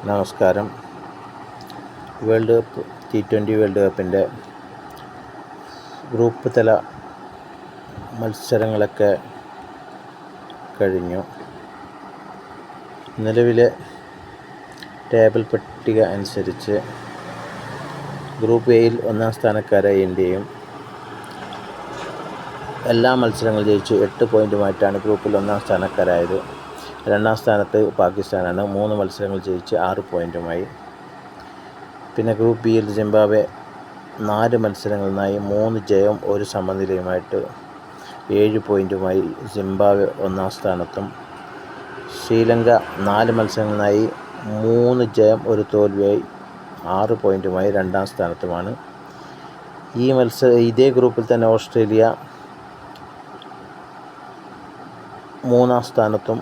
നമസ്കാരം. World cup T20 world കപ്പിൻ്റെ group തല മത്സരങ്ങളൊക്കെ കഴിഞ്ഞു. നിലവിലെ ടേബിൾ പട്ടിക അനുസരിച്ച് ഗ്രൂപ്പ് എയിൽ ഒന്നാം സ്ഥാനക്കാരായ ഇന്ത്യയും എല്ലാ മത്സരങ്ങളും ജയിച്ച് 8 പോയിൻറ്റുമായിട്ടാണ് ഗ്രൂപ്പിൽ ഒന്നാം സ്ഥാനക്കാരായത്. രണ്ടാം സ്ഥാനത്ത് പാകിസ്ഥാനാണ് 3 മത്സരങ്ങൾ ജയിച്ച് 6 പോയിൻറ്റുമായി. പിന്നെ ഗ്രൂപ്പ് ബിയിൽ സിംബാബ്വെ 4 മത്സരങ്ങളിൽ നിന്നായി 3 ജയവും 1 സമനിലയുമായിട്ട് 7 പോയിൻറ്റുമായി സിംബാബ്വെ ഒന്നാം സ്ഥാനത്തും, ശ്രീലങ്ക 4 മത്സരങ്ങളിൽ നിന്നായി 3 ജയം 1 തോൽവിയായി 6 പോയിൻറ്റുമായി രണ്ടാം സ്ഥാനത്തുമാണ്. ഇതേ ഗ്രൂപ്പിൽ തന്നെ ഓസ്ട്രേലിയ 3-ാം സ്ഥാനത്തും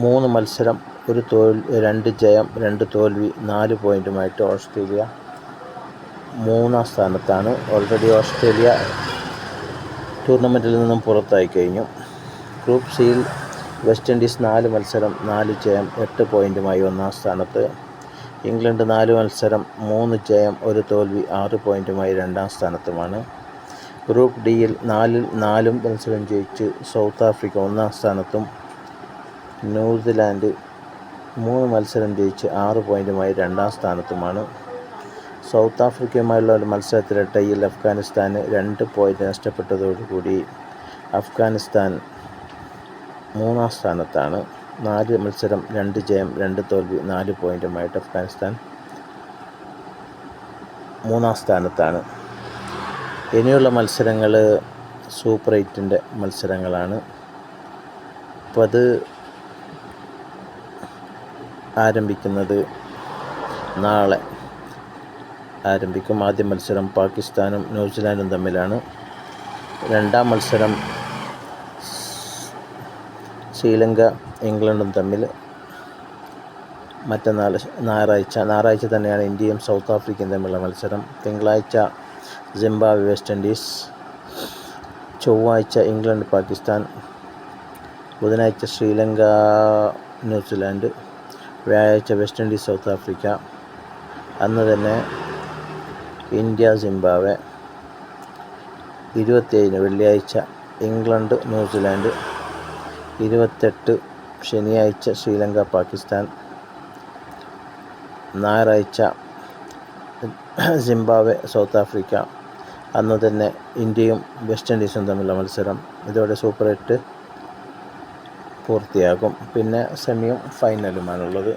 3 മത്സരം 2 ജയം 2 തോൽവി 4 പോയിൻറ്റുമായിട്ട് ഓസ്ട്രേലിയ 3-ാം സ്ഥാനത്താണ്. ഓൾറെഡി ഓസ്ട്രേലിയ ടൂർണമെൻറ്റിൽ നിന്നും പുറത്തായി കഴിഞ്ഞു. ഗ്രൂപ്പ് സിയിൽ വെസ്റ്റ് ഇൻഡീസ് 4 മത്സരം 4 ജയം 8 പോയിൻറ്റുമായി 1-ാം സ്ഥാനത്ത്. ഇംഗ്ലണ്ട് 4 മത്സരം 3 ജയം 1 തോൽവി 6 പോയിൻറ്റുമായി 2-ാം സ്ഥാനത്തുമാണ്. ഗ്രൂപ്പ് ഡിയിൽ 4 മത്സരം ജയിച്ച് സൗത്ത് ആഫ്രിക്ക 1-ാം സ്ഥാനത്തും, ന്യൂസിലാൻഡ് 3 മത്സരം ജയിച്ച് 6 പോയിൻറ്റുമായി 2-ാം സ്ഥാനത്തുമാണ്. സൗത്ത് ആഫ്രിക്കയുമായുള്ള ഒരു മത്സരത്തിലെ ടൈയിൽ അഫ്ഗാനിസ്ഥാന് 2 പോയിൻറ്റ് നഷ്ടപ്പെട്ടതോടുകൂടി അഫ്ഗാനിസ്ഥാൻ 3-ാം സ്ഥാനത്താണ്. 4 മത്സരം 2 ജയം 2 തോൽവി 4 പോയിൻറ്റുമായിട്ട് അഫ്ഗാനിസ്ഥാൻ 3-ാം സ്ഥാനത്താണ്. ഇനിയുള്ള മത്സരങ്ങൾ സൂപ്പർ 8-ൻ്റെ മത്സരങ്ങളാണ്. അപ്പോൾ അത് ആരംഭിക്കുന്നത് നാളെ ആരംഭിക്കും. ആദ്യ മത്സരം പാകിസ്ഥാനും ന്യൂസിലാൻഡും തമ്മിലാണ്. രണ്ടാം മത്സരം ശ്രീലങ്ക ഇംഗ്ലണ്ടും തമ്മിൽ മറ്റന്നാൾ ഞായറാഴ്ച തന്നെയാണ് ഇന്ത്യയും സൗത്ത് ആഫ്രിക്കയും തമ്മിലുള്ള മത്സരം. തിങ്കളാഴ്ച സിംബാബ്വെ വെസ്റ്റ് ഇൻഡീസ്, ചൊവ്വാഴ്ച ഇംഗ്ലണ്ട് പാകിസ്ഥാൻ, ബുധനാഴ്ച ശ്രീലങ്ക ന്യൂസിലാൻഡ്, വ്യാഴാഴ്ച വെസ്റ്റ് ഇൻഡീസ് സൗത്ത് ആഫ്രിക്ക. അന്ന് തന്നെ ഇന്ത്യ സിംബാബ്വെ. 27 വെള്ളിയാഴ്ച ഇംഗ്ലണ്ട് ന്യൂസിലാൻഡ്, 28 ശനിയാഴ്ച ശ്രീലങ്ക പാകിസ്ഥാൻ, ഞായറാഴ്ച സിംബാബ്വെ സൗത്ത് ആഫ്രിക്ക. അന്ന് തന്നെ ഇന്ത്യയും വെസ്റ്റ് ഇൻഡീസും തമ്മിലുള്ള മത്സരം. ഇതോടെ സൂപ്പർ 8 പൂർത്തിയാകും. പിന്നെ സെമിയും ഫൈനലുമാണുള്ളത്.